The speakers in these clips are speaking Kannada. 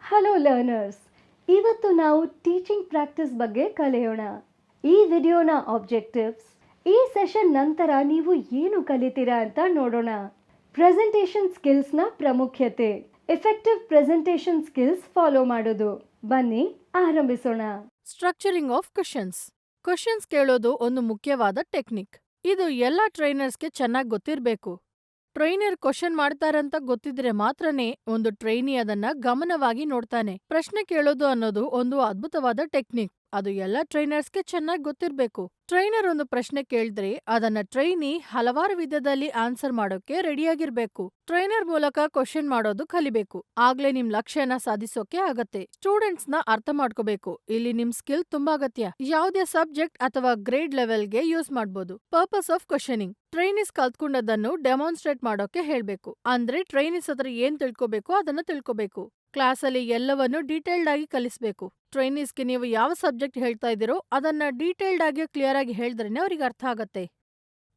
ಹಲೋ ಲರ್ನರ್ಸ್, ಇವತ್ತು ನಾವು ಟೀಚಿಂಗ್ ಪ್ರಾಕ್ಟೀಸ್ ಬಗ್ಗೆ ಕಲಿಯೋಣ. ಈ ವಿಡಿಯೋನ ಆಬ್ಜೆಕ್ಟಿವ್ಸ್, ಈ ಸೆಷನ್ ನಂತರ ನೀವು ಏನು ಕಲಿತೀರಾ ಅಂತ ನೋಡೋಣ. ಪ್ರೆಸೆಂಟೇಷನ್ ಸ್ಕಿಲ್ಸ್ನ ಪ್ರಾಮುಖ್ಯತೆ, ಎಫೆಕ್ಟಿವ್ ಪ್ರೆಸೆಂಟೇಷನ್ ಸ್ಕಿಲ್ಸ್ ಫಾಲೋ ಮಾಡೋದು. ಬನ್ನಿ ಆರಂಭಿಸೋಣ. Structuring of questions. ಕ್ವೆಶ್ಚನ್ಸ್ ಕೇಳೋದು ಒಂದು ಮುಖ್ಯವಾದ ಟೆಕ್ನಿಕ್. ಇದು ಎಲ್ಲ ಟ್ರೈನರ್ಸ್ಗೆ ಚೆನ್ನಾಗಿ ಗೊತ್ತಿರಬೇಕು. ಟ್ರೈನರ್ ಕ್ವೆಶ್ಚನ್ ಮಾಡ್ತಾರಂತ ಗೊತ್ತಿದ್ರೆ ಮಾತ್ರನೇ ಒಂದು ಟ್ರೈನಿ ಅದನ್ನ ಗಮನವಾಗಿ ನೋಡ್ತಾನೆ. ಪ್ರಶ್ನೆ ಕೇಳೋದು ಅನ್ನೋದು ಒಂದು ಅದ್ಭುತವಾದ ಟೆಕ್ನಿಕ್. ಅದು ಎಲ್ಲ ಟ್ರೈನರ್ಸ್ಗೆ ಚೆನ್ನಾಗಿ ಗೊತ್ತಿರ್ಬೇಕು. ಟ್ರೈನರ್ ಒಂದು ಪ್ರಶ್ನೆ ಕೇಳಿದ್ರೆ ಅದನ್ನ ಟ್ರೈನಿ ಹಲವಾರು ವಿಧದಲ್ಲಿ ಆನ್ಸರ್ ಮಾಡೋಕೆ ರೆಡಿಯಾಗಿರ್ಬೇಕು. ಟ್ರೈನರ್ ಮೂಲಕ ಕ್ವೆಶ್ಚನ್ ಮಾಡೋದು ಕಲಿಬೇಕು. ಆಗ್ಲೇ ನಿಮ್ ಲಕ್ಷ್ಯನ ಸಾಧಿಸೋಕೆ ಆಗತ್ತೆ. ಸ್ಟೂಡೆಂಟ್ಸ್ ನ ಅರ್ಥ ಮಾಡ್ಕೋಬೇಕು. ಇಲ್ಲಿ ನಿಮ್ ಸ್ಕಿಲ್ ತುಂಬಾ ಅಗತ್ಯ. ಯಾವುದೇ ಸಬ್ಜೆಕ್ಟ್ ಅಥವಾ ಗ್ರೇಡ್ ಲೆವೆಲ್ಗೆ ಯೂಸ್ ಮಾಡ್ಬೋದು. Purpose of questioning. ಟ್ರೈನೀಸ್ ಕಲ್ತ್ಕೊಂಡದನ್ನು ಡೆಮಾನ್ಸ್ಟ್ರೇಟ್ ಮಾಡೋಕೆ ಹೇಳ್ಬೇಕು. ಅಂದ್ರೆ ಟ್ರೈನೀಸ್ ಹತ್ರ ಏನ್ ತಿಳ್ಕೋಬೇಕು ಅದನ್ನ ತಿಳ್ಕೋಬೇಕು. ಕ್ಲಾಸಲ್ಲಿ ಎಲ್ಲವನ್ನೂ ಡೀಟೇಲ್ಡ್ ಆಗಿ ಕಲಿಸ್ಬೇಕು. ಟ್ರೈನೀಸ್ಗೆ ನೀವು ಯಾವ ಸಬ್ಜೆಕ್ಟ್ ಹೇಳ್ತಾ ಇದ್ದೀರೋ ಅದನ್ನ ಡೀಟೇಲ್ಡ್ ಆಗಿ ಕ್ಲಿಯರ್ ಆಗಿ ಹೇಳಿದ್ರೇನೆ ಅವ್ರಿಗೆ ಅರ್ಥ ಆಗತ್ತೆ.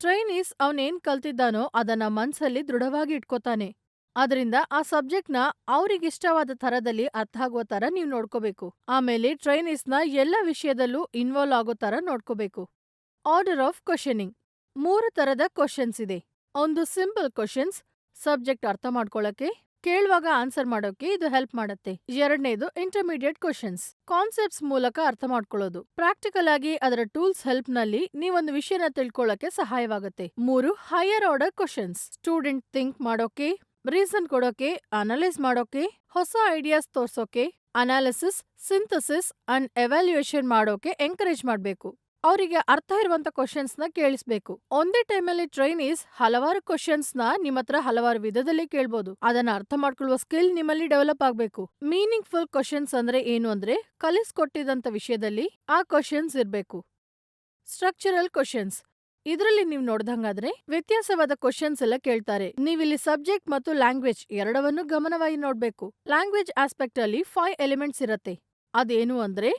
ಟ್ರೈನೀಸ್ ಅವನೇನ್ ಕಲ್ತಿದ್ದಾನೋ ಅದನ್ನ ಮನ್ಸಲ್ಲಿ ದೃಢವಾಗಿ ಇಟ್ಕೋತಾನೆ. ಆದ್ರಿಂದ ಆ ಸಬ್ಜೆಕ್ಟ್ನ ಅವ್ರಿಗಿಷ್ಟವಾದ ಥರದಲ್ಲಿ ಅರ್ಥ ಆಗೋ ಥರ ನೀವು ನೋಡ್ಕೋಬೇಕು. ಆಮೇಲೆ ಟ್ರೈನೀಸ್ನ ಎಲ್ಲ ವಿಷಯದಲ್ಲೂ ಇನ್ವಾಲ್ವ್ ಆಗೋ ಥರ ನೋಡ್ಕೋಬೇಕು. Order of questioning. 3 ತರದ ಕ್ವೆಶ್ಚನ್ಸ್ ಇದೆ. ಒಂದು ಸಿಂಪಲ್ ಕ್ವೆಶ್ಚನ್ಸ್, ಸಬ್ಜೆಕ್ಟ್ ಅರ್ಥ ಮಾಡ್ಕೊಳಕ್ಕೆ, ಕೇಳುವಾಗ ಆನ್ಸರ್ ಮಾಡೋಕೆ ಇದು ಹೆಲ್ಪ್ ಮಾಡತ್ತೆ. ಎರಡನೇದು ಇಂಟರ್ಮೀಡಿಯೇಟ್ ಕ್ವೆಶ್ಚನ್ಸ್, ಕಾನ್ಸೆಪ್ಟ್ಸ್ ಮೂಲಕ ಅರ್ಥ ಮಾಡ್ಕೊಳ್ಳೋದು. ಪ್ರಾಕ್ಟಿಕಲ್ ಆಗಿ ಅದರ ಟೂಲ್ಸ್ ಹೆಲ್ಪ್ ನಲ್ಲಿ ನೀವೊಂದು ವಿಷಯನ ತಿಳ್ಕೊಳ್ಳೋಕೆ ಸಹಾಯವಾಗುತ್ತೆ. 3 higher order questions, student think ಮಾಡೋಕೆ, ರೀಸನ್ ಕೊಡೋಕೆ, ಅನಲೈಸ್ ಮಾಡೋಕೆ, ಹೊಸ ಐಡಿಯಾಸ್ ತೋರ್ಸೋಕೆ, ಅನಾಲಿಸಿಸ್, ಸಿಂಥಸಿಸ್ ಅಂಡ್ ಎವ್ಯಾಲ್ಯೂಯೇಷನ್ ಮಾಡೋಕೆ ಎಂಕರೇಜ್ ಮಾಡ್ಬೇಕು. ಅವರಿಗೆ ಅರ್ಥ ಇರುವಂತ ಕ್ವಶನ್ಸ್ ನ ಕೇಳಿಸ್ಬೇಕು. ಒಂದೇ ಟೈಮಲ್ಲಿ ಟ್ರೈನೀಸ್ ಹಲವಾರು ಕ್ವಶನ್ಸ್ ನ ನಿಮ್ಮತ್ರ ಹಲವಾರು ವಿಧದಲ್ಲಿ ಕೇಳ್ಬೋದು. ಅದನ್ನ ಅರ್ಥ ಮಾಡ್ಕೊಳ್ಳುವ ಸ್ಕಿಲ್ ನಿಮ್ಮಲ್ಲಿ ಡೆವಲಪ್ ಆಗ್ಬೇಕು. ಮೀನಿಂಗ್ ಫುಲ್ ಕ್ವಶನ್ಸ್ ಅಂದ್ರೆ ಏನು ಅಂದ್ರೆ ಕಲಿಸ್ಕೊಟ್ಟಿದಂತ ವಿಷಯದಲ್ಲಿ ಆ ಕ್ವಶನ್ಸ್ ಇರ್ಬೇಕು. Structural questions. ಇದ್ರಲ್ಲಿ ನೀವ್ ನೋಡ್ದಂಗಾದ್ರೆ ವ್ಯತ್ಯಾಸವಾದ ಕ್ವಶನ್ಸ್ ಎಲ್ಲ ಕೇಳ್ತಾರೆ. ನೀವಿಲ್ಲಿ ಸಬ್ಜೆಕ್ಟ್ ಮತ್ತು ಲ್ಯಾಂಗ್ವೇಜ್ ಎರಡವನ್ನು ಗಮನವಾಗಿ ನೋಡ್ಬೇಕು. ಲ್ಯಾಂಗ್ವೇಜ್ ಆಸ್ಪೆಕ್ಟ್ ಅಲ್ಲಿ 5 ಎಲಿಮೆಂಟ್ಸ್ ಇರತ್ತೆ. ಅದೇನು ಅಂದ್ರೆ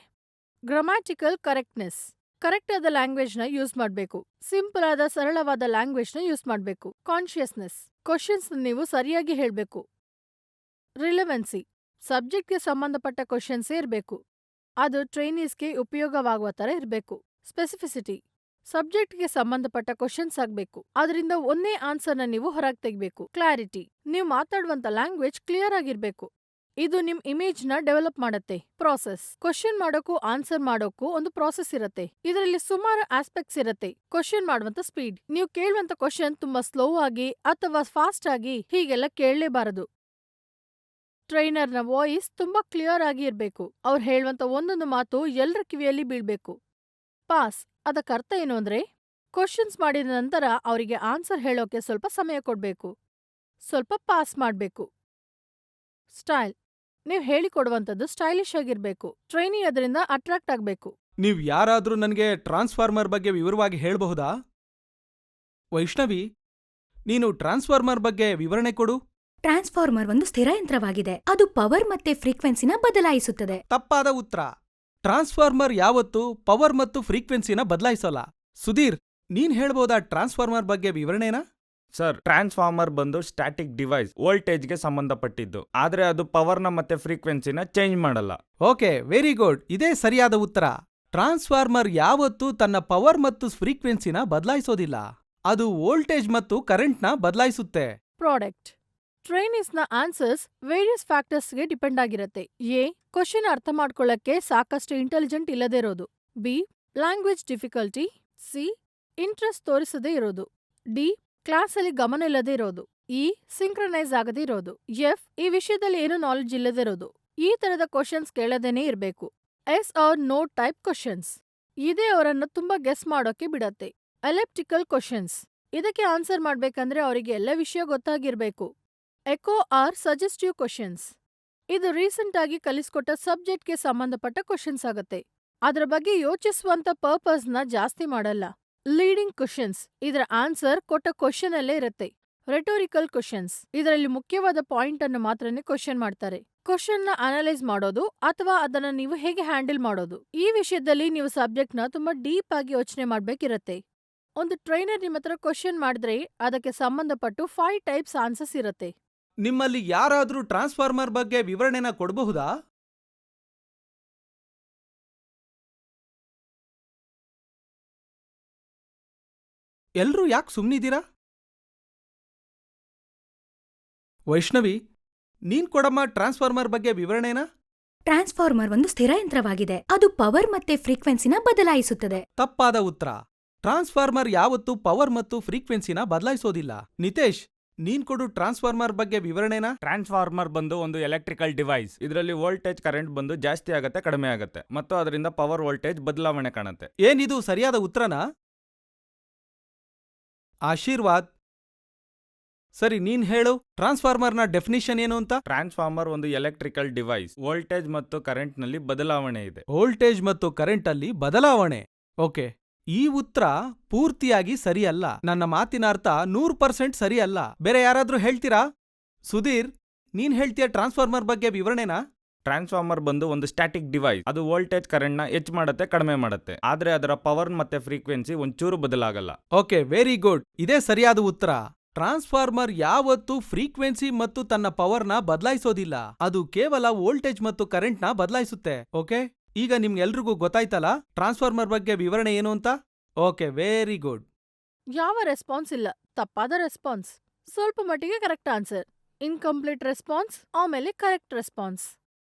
ಗ್ರಾಮ್ಯಾಟಿಕಲ್ ಕರೆಕ್ಟ್ನೆಸ್, ಕರೆಕ್ಟ್ ಆದ ಲ್ಯಾಂಗ್ವೇಜ್ ನ ಯೂಸ್ ಮಾಡ್ಬೇಕು. ಸಿಂಪಲ್ ಆದ ಸರಳವಾದ ಲ್ಯಾಂಗ್ವೇಜ್ ನ ಯೂಸ್ ಮಾಡ್ಬೇಕು. ಕಾನ್ಶಿಯಸ್ನೆಸ್, ಕ್ವಶನ್ಸ್ ನೀವು ಸರಿಯಾಗಿ ಹೇಳ್ಬೇಕು. ರಿಲೆವೆನ್ಸಿ, ಸಬ್ಜೆಕ್ಟ್ಗೆ ಸಂಬಂಧಪಟ್ಟ ಕ್ವಶನ್ಸೇ ಇರಬೇಕು. ಅದು ಟ್ರೈನೀಸ್ಗೆ ಉಪಯೋಗವಾಗುವ ತರ ಇರಬೇಕು. ಸ್ಪೆಸಿಫಿಸಿಟಿ, ಸಬ್ಜೆಕ್ಟ್ಗೆ ಸಂಬಂಧಪಟ್ಟ ಕ್ವಶನ್ಸ್ ಆಗ್ಬೇಕು. ಅದರಿಂದ ಒಂದೇ ಆನ್ಸರ್ನ ನೀವು ಹೊರಗೆ ತೆಗಿಬೇಕು. ಕ್ಲಾರಿಟಿ, ನೀವು ಮಾತಾಡುವಂತ ಲ್ಯಾಂಗ್ವೇಜ್ ಕ್ಲಿಯರ್ ಆಗಿರ್ಬೇಕು. ಇದು ನಿಮ್ ಇಮೇಜ್ ನ ಡೆವಲಪ್ ಮಾಡತ್ತೆ. ಪ್ರಾಸೆಸ್, ಕ್ವಶನ್ ಮಾಡೋಕು ಆನ್ಸರ್ ಮಾಡೋಕು ಒಂದು ಪ್ರಾಸೆಸ್ ಇರತ್ತೆ. ಇದರಲ್ಲಿ ಸುಮಾರು ಆಸ್ಪೆಕ್ಟ್ಸ್ ಇರತ್ತೆ. ಕ್ವಶನ್ ಮಾಡುವಂತ ಸ್ಪೀಡ್, ನೀವು ಕೇಳುವಂತ ಕ್ವಶನ್ ತುಂಬಾ ಸ್ಲೋ ಆಗಿ ಅಥವಾ ಫಾಸ್ಟ್ ಆಗಿ ಹೀಗೆಲ್ಲ ಕೇಳಲೇಬಾರದು. ಟ್ರೈನರ್ ನ ವಾಯ್ಸ್ ತುಂಬಾ ಕ್ಲಿಯರ್ ಆಗಿ ಇರ್ಬೇಕು. ಅವ್ರು ಹೇಳುವಂತ ಒಂದೊಂದು ಮಾತು ಎಲ್ಲರ ಕಿವಿಯಲ್ಲಿ ಬೀಳ್ಬೇಕು. ಪಾಸ್, ಅದಕ್ಕೆ ಅರ್ಥ ಏನು ಅಂದ್ರೆ ಕ್ವಶನ್ಸ್ ಮಾಡಿದ ನಂತರ ಅವರಿಗೆ ಆನ್ಸರ್ ಹೇಳೋಕೆ ಸ್ವಲ್ಪ ಸಮಯ ಕೊಡ್ಬೇಕು. ಸ್ವಲ್ಪ ಪಾಸ್ ಮಾಡ್ಬೇಕು. ಸ್ಟೈಲ್, ನೀವ್ ಹೇಳಿಕೊಡುವಂತದ್ದು ಸ್ಟೈಲಿಶ್ ಆಗಿರ್ಬೇಕು. ಟ್ರೈನಿ ಅದರಿಂದ ಅಟ್ರಾಕ್ಟ್ ಆಗ್ಬೇಕು. ನೀವ್ ಯಾರಾದ್ರೂ ನನಗೆ ಟ್ರಾನ್ಸ್ಫಾರ್ಮರ್ ಬಗ್ಗೆ ವಿವರವಾಗಿ ಹೇಳ್ಬಹುದಾ? ವೈಷ್ಣವಿ, ನೀನು ಟ್ರಾನ್ಸ್ಫಾರ್ಮರ್ ಬಗ್ಗೆ ವಿವರಣೆ ಕೊಡು. ಟ್ರಾನ್ಸ್ಫಾರ್ಮರ್ ಒಂದು ಸ್ಥಿರ ಯಂತ್ರವಾಗಿದೆ. ಅದು ಪವರ್ ಮತ್ತೆ ಫ್ರೀಕ್ವೆನ್ಸಿನ ಬದಲಾಯಿಸುತ್ತದೆ. ತಪ್ಪಾದ ಉತ್ತರ. ಟ್ರಾನ್ಸ್ಫಾರ್ಮರ್ ಯಾವತ್ತೂ ಪವರ್ ಮತ್ತು ಫ್ರೀಕ್ವೆನ್ಸಿನ ಬದಲಾಯಿಸಲ್ಲ. ಸುಧೀರ್, ನೀನ್ ಹೇಳ್ಬೋದಾ ಟ್ರಾನ್ಸ್ಫಾರ್ಮರ್ ಬಗ್ಗೆ ವಿವರಣೆನಾ? ಸರ್, ಟ್ರಾನ್ಸ್ಫಾರ್ಮರ್ ಬಂದು ಸ್ಟ್ಯಾಟಿಕ್ ಡಿವೈಸ್, ವೋಲ್ಟೇಜ್ಗೆ ಸಂಬಂಧಪಟ್ಟಿದ್ದು. ಆದ್ರೆ ಅದು ಪವರ್ನ ಮತ್ತೆ ಫ್ರೀಕ್ವೆನ್ಸಿನ ಚೇಂಜ್ ಮಾಡಲ್ಲ. Okay, very good. ಇದೇ ಸರಿಯಾದ ಉತ್ತರ. ಟ್ರಾನ್ಸ್ಫಾರ್ಮರ್ ಯಾವತ್ತೂ ತನ್ನ ಪವರ್ ಮತ್ತು ಫ್ರೀಕ್ವೆನ್ಸಿನ ಬದಲಾಯಿಸೋದಿಲ್ಲ. ಅದು ವೋಲ್ಟೇಜ್ ಮತ್ತು ಕರೆಂಟ್ನ ಬದಲಾಯಿಸುತ್ತೆ. ಪ್ರಾಡಕ್ಟ್, ಟ್ರೈನೀಸ್ನ ಆನ್ಸರ್ಸ್ ವೇರಿಯಸ್ ಫ್ಯಾಕ್ಟರ್ಸ್ಗೆ ಡಿಪೆಂಡ್ ಆಗಿರತ್ತೆ. ಎ, ಕ್ವಶನ್ ಅರ್ಥ ಮಾಡ್ಕೊಳ್ಳಕ್ಕೆ ಸಾಕಷ್ಟು ಇಂಟೆಲಿಜೆಂಟ್ ಇಲ್ಲದೇ ಇರೋದು. B, language difficulty. C, interest ತೋರಿಸದೇ ಇರೋದು. ಡಿ, ಕ್ಲಾಸಲ್ಲಿ ಗಮನ ಇಲ್ಲದೇ ಇರೋದು. ಇ, ಸಿಂಕ್ರನೈಸ್ ಆಗದೇ ಇರೋದು. ಎಫ್, ಈ ವಿಷಯದಲ್ಲಿ ಏನು ನಾಲೆಡ್ಜ್ ಇಲ್ಲದೇ ಇರೋದು. ಈ ತರದ ಕ್ವಶನ್ಸ್ ಕೇಳದೇನೆ ಇರಬೇಕು. Yes or no type questions, ಇದೇ ಅವರನ್ನು ತುಂಬಾ ಗೆಸ್ ಮಾಡೋಕೆ ಬಿಡತ್ತೆ. ಎಲಿಪ್ಟಿಕಲ್ ಕ್ವಶನ್ಸ್, ಇದಕ್ಕೆ ಆನ್ಸರ್ ಮಾಡ್ಬೇಕಂದ್ರೆ ಅವರಿಗೆ ಎಲ್ಲ ವಿಷಯ ಗೊತ್ತಾಗಿರ್ಬೇಕು. ಎಕೋ ಆರ್ ಸಜೆಸ್ಟಿವ್ ಕ್ವಶನ್ಸ್, ಇದು ರೀಸೆಂಟ್ ಆಗಿ ಕಲಿಸ್ಕೊಟ್ಟ ಸಬ್ಜೆಕ್ಟ್ಗೆ ಸಂಬಂಧಪಟ್ಟ ಕ್ವಶನ್ಸ್ ಆಗತ್ತೆ. ಅದ್ರ ಬಗ್ಗೆ ಯೋಚಿಸುವಂತ ಪರ್ಪಸ್ನ ಜಾಸ್ತಿ ಮಾಡಲ್ಲ. ಲೀಡಿಂಗ್ ಕ್ವಶನ್ಸ್, ಇದರ ಆನ್ಸರ್ ಕೊಟ್ಟ ಕ್ವಶನ್ ಅಲ್ಲೇ ಇರುತ್ತೆ. ರೆಟೋರಿಕಲ್ ಕ್ವಶನ್ಸ್, ಇದರಲ್ಲಿ ಮುಖ್ಯವಾದ ಪಾಯಿಂಟ್ ಅನ್ನು ಮಾತ್ರನೇ ಕ್ವಶನ್ ಮಾಡ್ತಾರೆ. ಕ್ವಶನ್ ನ ಅನಲೈಸ್ ಮಾಡೋದು ಅಥವಾ ಅದನ್ನ ನೀವು ಹೇಗೆ ಹ್ಯಾಂಡಲ್ ಮಾಡೋದು, ಈ ವಿಷಯದಲ್ಲಿ ನೀವು ಸಬ್ಜೆಕ್ಟ್ ನ ತುಂಬಾ ಡೀಪ್ ಆಗಿ ಯೋಚನೆ ಮಾಡ್ಬೇಕಿರತ್ತೆ. ಒಂದು ಟ್ರೈನರ್ ನಿಮ್ಮ ಹತ್ರ ಕ್ವಶನ್ ಮಾಡಿದ್ರೆ ಅದಕ್ಕೆ ಸಂಬಂಧಪಟ್ಟು 5 ಟೈಪ್ಸ್ ಆನ್ಸರ್ಸ್ ಇರತ್ತೆ. ನಿಮ್ಮಲ್ಲಿ ಯಾರಾದ್ರೂ ಟ್ರಾನ್ಸ್ಫಾರ್ಮರ್ ಬಗ್ಗೆ ವಿವರಣೆನ ಕೊಡಬಹುದಾ? ಎಲ್ರೂ ಯಾಕೆ ಸುಮ್ನಿದ್ದೀರಾ? ವೈಷ್ಣವಿ, ನೀನ್ ಕೊಡಮ್ಮ ಟ್ರಾನ್ಸ್ಫಾರ್ಮರ್ ಬಗ್ಗೆ ವಿವರಣೆನಾ? ಟ್ರಾನ್ಸ್ಫಾರ್ಮರ್ ಒಂದು ಸ್ಥಿರ ಯಂತ್ರವಾಗಿದೆ. ಅದು ಪವರ್ ಮತ್ತೆ ಫ್ರೀಕ್ವೆನ್ಸಿನ ಬದಲಾಯಿಸುತ್ತದೆ. ತಪ್ಪಾದ ಉತ್ತರ. ಟ್ರಾನ್ಸ್ಫಾರ್ಮರ್ ಯಾವತ್ತೂ ಪವರ್ ಮತ್ತು ಫ್ರೀಕ್ವೆನ್ಸಿನ ಬದಲಾಯಿಸೋದಿಲ್ಲ. ನಿತೇಶ್, ನೀನ್ ಕೊಡು ಟ್ರಾನ್ಸ್ಫಾರ್ಮರ್ ಬಗ್ಗೆ ವಿವರಣೆನಾ? ಟ್ರಾನ್ಸ್ಫಾರ್ಮರ್ ಬಂದು ಒಂದು ಎಲೆಕ್ಟ್ರಿಕಲ್ ಡಿವೈಸ್. ಇದರಲ್ಲಿ ವೋಲ್ಟೇಜ್ ಕರೆಂಟ್ ಬಂದು ಜಾಸ್ತಿ ಆಗತ್ತೆ, ಕಡಿಮೆ ಆಗತ್ತೆ ಮತ್ತು ಅದರಿಂದ ಪವರ್ ವೋಲ್ಟೇಜ್ ಬದಲಾವಣೆ ಕಾಣುತ್ತೆ. ಏನಿದು ಸರಿಯಾದ ಉತ್ತರನಾ? ಆಶೀರ್ವಾದ್, ಸರಿ ನೀನ್ ಹೇಳು, ಟ್ರಾನ್ಸ್ಫಾರ್ಮರ್ನ ಡೆಫಿನಿಷನ್ ಏನು ಅಂತ? ಟ್ರಾನ್ಸ್ಫಾರ್ಮರ್ ಒಂದು ಎಲೆಕ್ಟ್ರಿಕಲ್ ಡಿವೈಸ್. ವೋಲ್ಟೇಜ್ ಮತ್ತು ಕರೆಂಟ್ ನಲ್ಲಿ ಬದಲಾವಣೆ ಇದೆ. ವೋಲ್ಟೇಜ್ ಮತ್ತು ಕರೆಂಟ್ ಅಲ್ಲಿ ಬದಲಾವಣೆ. ಓಕೆ, ಈ ಉತ್ತರ ಪೂರ್ತಿಯಾಗಿ ಸರಿಯಲ್ಲ. ನನ್ನ ಮಾತಿನ ಅರ್ಥ 100% ಸರಿಯಲ್ಲ. ಬೇರೆ ಯಾರಾದ್ರೂ ಹೇಳ್ತೀರಾ? ಸುಧೀರ್, ನೀನ್ ಹೇಳ್ತೀಯ ಟ್ರಾನ್ಸ್ಫಾರ್ಮರ್ ಬಗ್ಗೆ ವಿವರಣೆನಾ? ಟ್ರಾನ್ಸ್ಫಾರ್ಮರ್ ಬಂದು ಒಂದು ಸ್ಟ್ಯಾಟಿಕ್ ಡಿವೈಸ್. ಅದು ವೋಲ್ಟೇಜ್ ಕರೆಂಟ್ ನ ಹೆಚ್ಚು ಮಾಡುತ್ತೆ, ಕಡಿಮೆ ಮಾಡುತ್ತೆ. ಆದ್ರೆ ಅದರ ಪವರ್ ಮತ್ತೆ ಫ್ರೀಕ್ವೆನ್ಸಿ ಒಂಚೂರು ಬದಲಾಗಲ್ಲ. Okay, very good. ಇದೇ ಸರಿಯಾದ ಉತ್ತರ. ಟ್ರಾನ್ಸ್ಫಾರ್ಮರ್ ಯಾವತ್ತೂ ಫ್ರೀಕ್ವೆನ್ಸಿ ಮತ್ತು ತನ್ನ ಪವರ್ನ ಬದಲಾಯಿಸೋದಿಲ್ಲ. ಅದು ಕೇವಲ ವೋಲ್ಟೇಜ್ ಮತ್ತು ಕರೆಂಟ್ನ ಬದಲಾಯಿಸುತ್ತೆ. ಓಕೆ, ಈಗ ನಿಮ್ಗೆಲ್ರಿಗೂ ಗೊತ್ತಾಯ್ತಲ್ಲ ಟ್ರಾನ್ಸ್ಫಾರ್ಮರ್ ಬಗ್ಗೆ ವಿವರಣೆ ಏನು ಅಂತ? Okay, very good. ಯಾವ ರೆಸ್ಪಾನ್ಸ್ ಇಲ್ಲ. ತಪ್ಪಾದ ರೆಸ್ಪಾನ್ಸ್. ಸ್ವಲ್ಪ ಮಟ್ಟಿಗೆ ಕರೆಕ್ಟ್ ಆನ್ಸರ್. ಇನ್ಕಂಪ್ಲೀಟ್ ರೆಸ್ಪಾನ್ಸ್, ಆಮೇಲೆ ಕರೆಕ್ಟ್ ರೆಸ್ಪಾನ್ಸ್.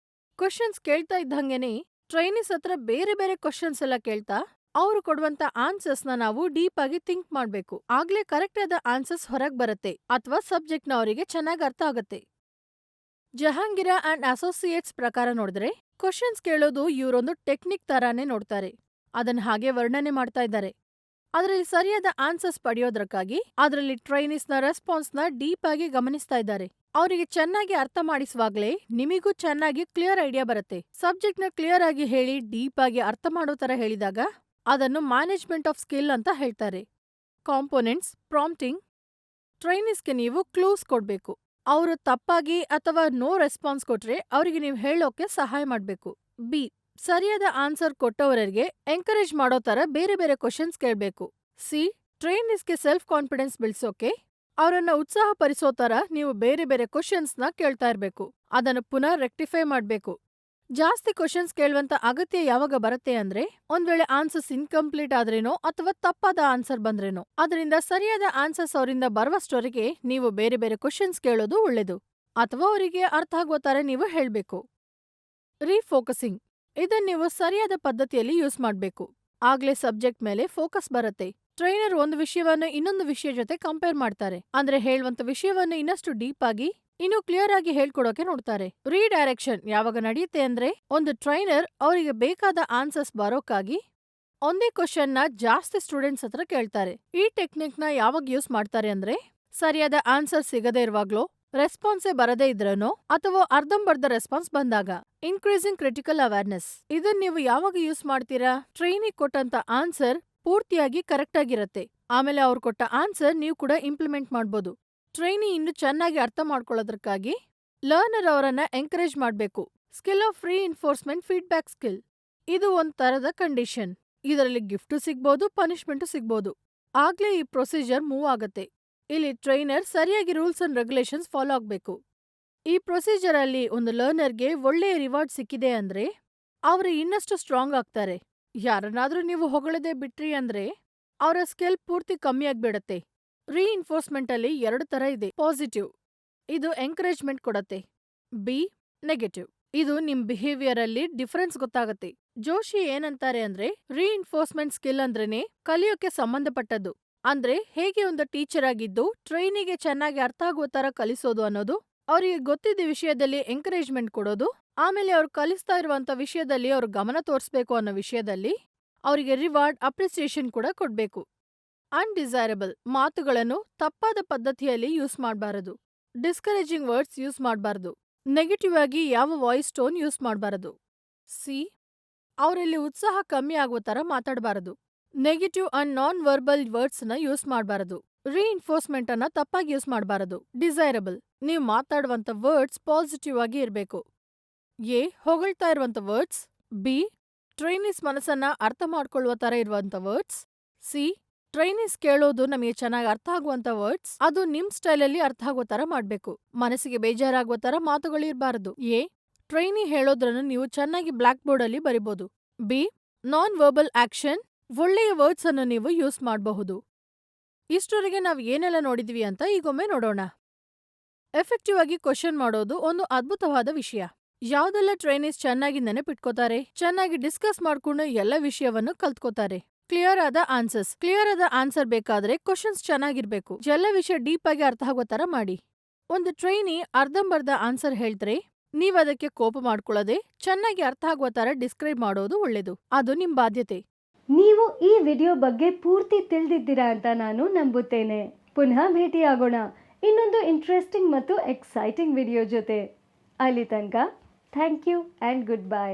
ಕ್ವಶನ್ಸ್ ಕೇಳ್ತಾ ಇದ್ದಂಗೆನೆ ಟ್ರೈನೀಸ್ ಹತ್ರ ಬೇರೆ ಬೇರೆ ಕ್ವಶನ್ಸ್ ಎಲ್ಲ ಕೇಳ್ತಾ ಅವ್ರು ಕೊಡುವಂತ ಆನ್ಸರ್ಸ್ನ ನಾವು ಡೀಪ್ ಆಗಿ ಥಿಂಕ್ ಮಾಡ್ಬೇಕು. ಆಗ್ಲೇ ಕರೆಕ್ಟ್ ಆದ ಆನ್ಸರ್ಸ್ ಹೊರಗ್ ಬರತ್ತೆ ಅಥವಾ ಸಬ್ಜೆಕ್ಟ್ನ ಅವರಿಗೆ ಚೆನ್ನಾಗ್ ಅರ್ಥ ಆಗತ್ತೆ. ಜಹಾಂಗೀರ ಅಂಡ್ ಅಸೋಸಿಯೇಟ್ಸ್ ಪ್ರಕಾರ ನೋಡಿದ್ರೆ ಕ್ವಶನ್ಸ್ ಕೇಳೋದು ಇವ್ರೊಂದು ಟೆಕ್ನಿಕ್ ತರಾನೇ ನೋಡ್ತಾರೆ. ಅದನ್ನ ಹಾಗೆ ವರ್ಣನೆ ಮಾಡ್ತಾ ಇದ್ದಾರೆ. ಅದ್ರಲ್ಲಿ ಸರಿಯಾದ ಆನ್ಸರ್ಸ್ ಪಡೆಯೋದ್ರಕ್ಕಾಗಿ ಅದ್ರಲ್ಲಿ ಟ್ರೈನೀಸ್ನ ರೆಸ್ಪಾನ್ಸ್ನ ಡೀಪ್ ಆಗಿ ಗಮನಿಸ್ತಾ ಇದ್ದಾರೆ. ಅವರಿಗೆ ಚೆನ್ನಾಗಿ ಅರ್ಥ ಮಾಡಿಸುವಾಗ್ಲೇ ನಿಮಿಗೂ ಚೆನ್ನಾಗಿ ಕ್ಲಿಯರ್ ಐಡಿಯಾ ಬರುತ್ತೆ. ಸಬ್ಜೆಕ್ಟ್ನ ಕ್ಲಿಯರ್ ಆಗಿ ಹೇಳಿ ಡೀಪ್ ಆಗಿ ಅರ್ಥ ಮಾಡೋ ತರ ಹೇಳಿದಾಗ ಅದನ್ನು ಮ್ಯಾನೇಜ್ಮೆಂಟ್ ಆಫ್ ಸ್ಕಿಲ್ ಅಂತ ಹೇಳ್ತಾರೆ. Components, prompting. ಟ್ರೈನೀಸ್ಗೆ ನೀವು ಕ್ಲೂಸ್ ಕೊಡ್ಬೇಕು. ಅವರು ತಪ್ಪಾಗಿ ಅಥವಾ ನೋ ರೆಸ್ಪಾನ್ಸ್ ಕೊಟ್ರೆ ಅವರಿಗೆ ನೀವು ಹೇಳೋಕೆ ಸಹಾಯ ಮಾಡ್ಬೇಕು. ಬಿ, ಸರಿಯಾದ ಆನ್ಸರ್ ಕೊಟ್ಟವರಿಗೆ ಎಂಕರೇಜ್ ಮಾಡೋ ತರ ಬೇರೆ ಬೇರೆ ಕ್ವಶನ್ಸ್ ಕೇಳ್ಬೇಕು. ಸಿ, ಟ್ರೈನೀಸ್ಗೆ ಸೆಲ್ಫ್ ಕಾನ್ಫಿಡೆನ್ಸ್ ಬೆಳೆಸೋಕೆ ಅವರನ್ನ ಉತ್ಸಾಹಪಡಿಸೋ ತರ ನೀವು ಬೇರೆ ಬೇರೆ ಕ್ವಶನ್ಸ್ನ ಕೇಳ್ತಾ ಇರ್ಬೇಕು. ಅದನ್ನು ಪುನಃ ರೆಕ್ಟಿಫೈ ಮಾಡ್ಬೇಕು. ಜಾಸ್ತಿ ಕ್ವಶನ್ಸ್ ಕೇಳುವಂತ ಅಗತ್ಯ ಯಾವಾಗ ಬರುತ್ತೆ ಅಂದ್ರೆ ಒಂದ್ ವೇಳೆ ಆನ್ಸರ್ಸ್ ಇನ್ಕಂಪ್ಲೀಟ್ ಆದ್ರೇನೋ ಅಥವಾ ತಪ್ಪಾದ ಆನ್ಸರ್ ಬಂದ್ರೇನೋ. ಅದರಿಂದ ಸರಿಯಾದ ಆನ್ಸರ್ಸ್ ಅವರಿಂದ ಬರುವಷ್ಟವರೆಗೆ ನೀವು ಬೇರೆ ಬೇರೆ ಕ್ವಶನ್ಸ್ ಕೇಳೋದು ಒಳ್ಳೇದು. ಅಥವಾ ಅವರಿಗೆ ಅರ್ಥ ಆಗೋ ತರ ನೀವು ಹೇಳ್ಬೇಕು. ರೀಫೋಕಸಿಂಗ್. ಇದನ್ನ ನೀವು ಸರಿಯಾದ ಪದ್ಧತಿಯಲ್ಲಿ ಯೂಸ್ ಮಾಡ್ಬೇಕು. ಆಗ್ಲೇ ಸಬ್ಜೆಕ್ಟ್ ಮೇಲೆ ಫೋಕಸ್ ಬರುತ್ತೆ. ಟ್ರೈನರ್ ಒಂದು ವಿಷಯವನ್ನು ಇನ್ನೊಂದು ವಿಷಯ ಜೊತೆ ಕಂಪೇರ್ ಮಾಡ್ತಾರೆ. ಅಂದ್ರೆ ಹೇಳುವಂತ ವಿಷಯವನ್ನು ಇನ್ನಷ್ಟು ಡೀಪ್ ಆಗಿ ಇನ್ನೂ ಕ್ಲಿಯರ್ ಆಗಿ ಹೇಳ್ಕೊಡೋಕೆ ನೋಡ್ತಾರೆ. ರೀಡೈರೆಕ್ಷನ್ ಯಾವಾಗ ನಡೆಯುತ್ತೆ ಅಂದ್ರೆ ಒಂದು ಟ್ರೈನರ್ ಅವರಿಗೆ ಬೇಕಾದ ಆನ್ಸರ್ಸ್ ಬರೋಕ್ಕಾಗಿ ಒಂದೇ ಕ್ವಶನ್ನ ಜಾಸ್ತಿ ಸ್ಟೂಡೆಂಟ್ಸ್ ಹತ್ರ ಕೇಳ್ತಾರೆ. ಈ ಟೆಕ್ನಿಕ್ ನ ಯಾವಾಗ ಯೂಸ್ ಮಾಡ್ತಾರೆ ಅಂದ್ರೆ ಸರಿಯಾದ ಆನ್ಸರ್ ಸಿಗದೇ ಇರುವಾಗ್ಲೋ, ರೆಸ್ಪಾನ್ಸೇ ಬರದೇ ಇದ್ರನೋ ಅಥವಾ ಅರ್ಧಂಬರ್ಧ ರೆಸ್ಪಾನ್ಸ್ ಬಂದಾಗ. Increasing critical awareness. ಇದನ್ನ ನೀವು ಯಾವಾಗ ಯೂಸ್ ಮಾಡ್ತೀರಾ? ಟ್ರೈನಿಗೆ ಕೊಟ್ಟಂತ ಆನ್ಸರ್ ಪೂರ್ತಿಯಾಗಿ ಕರೆಕ್ಟ್ ಆಗಿರತ್ತೆ. ಆಮೇಲೆ ಅವ್ರು ಕೊಟ್ಟ ಆನ್ಸರ್ ನೀವು ಕೂಡ ಇಂಪ್ಲಿಮೆಂಟ್ ಮಾಡ್ಬೋದು. ಟ್ರೈನಿ ಇನ್ನು ಚೆನ್ನಾಗಿ ಅರ್ಥ ಮಾಡ್ಕೊಳ್ಳೋದಕ್ಕಾಗಿ ಲರ್ನರ್ ಅವರನ್ನ ಎಂಕರೇಜ್ ಮಾಡ್ಬೇಕು. Skill of reinforcement feedback skill. ಇದು ಒಂದ್ ತರದ ಕಂಡೀಷನ್. ಇದರಲ್ಲಿ ಗಿಫ್ಟು ಸಿಗ್ಬೋದು, ಪನಿಷ್ಮೆಂಟು ಸಿಗ್ಬೋದು. ಆಗ್ಲೇ ಈ ಪ್ರೊಸೀಜರ್ ಮೂವ್ ಆಗತ್ತೆ. ಇಲ್ಲಿ ಟ್ರೈನರ್ ಸರಿಯಾಗಿ ರೂಲ್ಸ್ ಅಂಡ್ ರೆಗ್ಯುಲೇಷನ್ಸ್ ಫಾಲೋ ಆಗ್ಬೇಕು. ಈ ಪ್ರೊಸೀಜರ್ ಅಲ್ಲಿ ಒಂದು ಲರ್ನರ್ಗೆ ಒಳ್ಳೆಯ ರಿವಾರ್ಡ್ ಸಿಕ್ಕಿದೆ ಅಂದ್ರೆ ಅವರು ಇನ್ನಷ್ಟು ಸ್ಟ್ರಾಂಗ್ ಆಗ್ತಾರೆ. ಯಾರನ್ನಾದ್ರೂ ನೀವು ಹೊಗಳದೆ ಬಿಟ್ರಿ ಅಂದ್ರೆ ಅವರ ಸ್ಕಿಲ್ ಪೂರ್ತಿ ಕಮ್ಮಿ ಆಗ್ಬಿಡತ್ತೆ. ರೀಇನ್ಫೋರ್ಸ್ಮೆಂಟ್ ಅಲ್ಲಿ 2 ತರ ಇದೆ. ಪಾಸಿಟಿವ್, ಇದು ಎಂಕರೇಜ್ಮೆಂಟ್ ಕೊಡತ್ತೆ. ಬಿ, ನೆಗೆಟಿವ್, ಇದು ನಿಮ್ ಬಿಹೇವಿಯರ್ ಅಲ್ಲಿ ಡಿಫರೆನ್ಸ್ ಗೊತ್ತಾಗತ್ತೆ. ಜೋಶಿ ಏನಂತಾರೆ ಅಂದ್ರೆ ರೀಇನ್ಫೋರ್ಸ್ಮೆಂಟ್ ಸ್ಕಿಲ್ ಅಂದ್ರೇನೆ ಕಲಿಯೋಕೆ ಸಂಬಂಧಪಟ್ಟದ್ದು. ಅಂದ್ರೆ ಹೇಗೆ ಒಂದು ಟೀಚರ್ ಆಗಿದ್ದು ಟ್ರೈನಿಗೆ ಚೆನ್ನಾಗಿ ಅರ್ಥ ಆಗೋ ತರ ಕಲಿಸೋದು ಅನ್ನೋದು, ಅವರಿಗೆ ಗೊತ್ತಿದ್ದ ವಿಷಯದಲ್ಲಿ ಎಂಕರೇಜ್ಮೆಂಟ್ ಕೊಡೋದು, ಆಮೇಲೆ ಅವ್ರು ಕಲಿಸ್ತಾ ಇರುವಂತ ವಿಷಯದಲ್ಲಿ ಅವ್ರು ಗಮನ ತೋರಿಸ್ಬೇಕು ಅನ್ನೋ ವಿಷಯದಲ್ಲಿ ಅವರಿಗೆ ರಿವಾರ್ಡ್, ಅಪ್ರಿಸಿಯೇಷನ್ ಕೂಡ ಕೊಡ್ಬೇಕು. ಅನ್ಡಿಸೈರಬಲ್ ಮಾತುಗಳನ್ನು ತಪ್ಪಾದ ಪದ್ಧತಿಯಲ್ಲಿ ಯೂಸ್ ಮಾಡಬಾರದು. ಡಿಸ್ಕರೇಜಿಂಗ್ ವರ್ಡ್ಸ್ ಯೂಸ್ ಮಾಡಬಾರದು. ನೆಗೆಟಿವ್ ಆಗಿ ಯಾವ ವಾಯ್ಸ್ ಟೋನ್ ಯೂಸ್ ಮಾಡಬಾರದು. ಸಿ, ಅವರಲ್ಲಿ ಉತ್ಸಾಹ ಕಮ್ಮಿ ಆಗೋ ತರ ಮಾತಾಡಬಾರದು. Negative and non verbal words ನ ಯೂಸ್ ಮಾಡಬಾರದು. ರೀಇನ್ಫೋರ್ಸ್ಮೆಂಟ್ ಅನ್ನ ತಪ್ಪಾಗಿ ಯೂಸ್ ಮಾಡಬಾರದು. ಡಿಸೈರಬಲ್, ನೀವು ಮಾತಾಡುವಂತ ವರ್ಡ್ಸ್ ಪಾಸಿಟಿವ್ ಆಗಿ ಇರಬೇಕು. ಎ, ಹೊಗಳ್ತಾ ಇರುವಂತ ವರ್ಡ್ಸ್. ಬಿ, ಟ್ರೈನೀಸ್ ಮನಸ್ಸನ್ನ ಅರ್ಥ ಮಾಡ್ಕೊಳ್ಳುವ ತರ ಇರುವಂತ ವರ್ಡ್ಸ್. ಸಿ, ಟ್ರೈನೀಸ್ ಕೇಳೋದು ನಮಗೆ ಚೆನ್ನಾಗಿ ಅರ್ಥ ಆಗುವಂತ ವರ್ಡ್ಸ್ ಅದು ನಿಮ್ ಸ್ಟೈಲಲ್ಲಿ ಅರ್ಥ ಆಗೋ ತರ ಮಾಡ್ಬೇಕು. ಮನಸ್ಸಿಗೆ ಬೇಜಾರಾಗುವ ತರ ಮಾತುಗಳಿರ್ಬಾರದು. ಎ. ಟ್ರೈನಿ ಹೇಳೋದ್ರನ್ನು ನೀವು ಚೆನ್ನಾಗಿ ಬ್ಲಾಕ್ ಬೋರ್ಡ್ ಅಲ್ಲಿ ಬರಿಬಹುದು. ಬಿ. ನಾನ್ ವರ್ಬಲ್ ಆಕ್ಷನ್, ಒಳ್ಳೆಯ ವರ್ಡ್ಸ್ ಅನ್ನು ನೀವು ಯೂಸ್ ಮಾಡಬಹುದು. ಇಷ್ಟರವರೆಗೆ ನಾವು ಏನೆಲ್ಲ ನೋಡಿದ್ವಿ ಅಂತ ಈಗೊಮ್ಮೆ ನೋಡೋಣ. ಎಫೆಕ್ಟಿವ್ ಆಗಿ ಕ್ವಶನ್ ಮಾಡೋದು ಒಂದು ಅದ್ಭುತವಾದ ವಿಷಯ. ಯಾವ್ದೆಲ್ಲ ಟ್ರೈನೀಸ್ ಚೆನ್ನಾಗಿ ನೆನಪಿಟ್ಕೋತಾರೆ, ಚೆನ್ನಾಗಿ ಡಿಸ್ಕಸ್ ಮಾಡ್ಕೊಂಡು ಎಲ್ಲ ವಿಷಯವನ್ನು ಕಲ್ತ್ಕೋತಾರೆ. ಕ್ಲಿಯರ್ ಆದ ಆನ್ಸರ್ ಬೇಕಾದ್ರೆ ಕ್ವಶನ್ಸ್ ಚೆನ್ನಾಗಿರ್ಬೇಕು. ಎಲ್ಲ ವಿಷಯ ಡೀಪ್ ಆಗಿ ಅರ್ಥ ಆಗೋ ತರ ಮಾಡಿ. ಒಂದು ಟ್ರೈನಿ ಅರ್ಧಂಬರ್ಧ ಆನ್ಸರ್ ಹೇಳ್ತಾರೆ, ನೀವ್ ಅದಕ್ಕೆ ಕೋಪ ಮಾಡ್ಕೊಳ್ಳದೆ ಚೆನ್ನಾಗಿ ಅರ್ಥ ಆಗುವ ತರ ಡಿಸ್ಕ್ರೈಬ್ ಮಾಡೋದು ಒಳ್ಳೇದು. ಅದು ನಿಮ್ ಬಾಧ್ಯತೆ. ನೀವು ಈ ವಿಡಿಯೋ ಬಗ್ಗೆ ಪೂರ್ತಿ ತಿಳಿದಿದ್ದೀರಾ ಅಂತ ನಾನು ನಂಬುತ್ತೇನೆ. ಪುನಃ ಭೇಟಿಯಾಗೋಣ ಇನ್ನೊಂದು ಇಂಟ್ರೆಸ್ಟಿಂಗ್ ಮತ್ತು ಎಕ್ಸೈಟಿಂಗ್ ವಿಡಿಯೋ ಜೊತೆ. ಅಲ್ಲಿ ತನಕ thank you and good bye.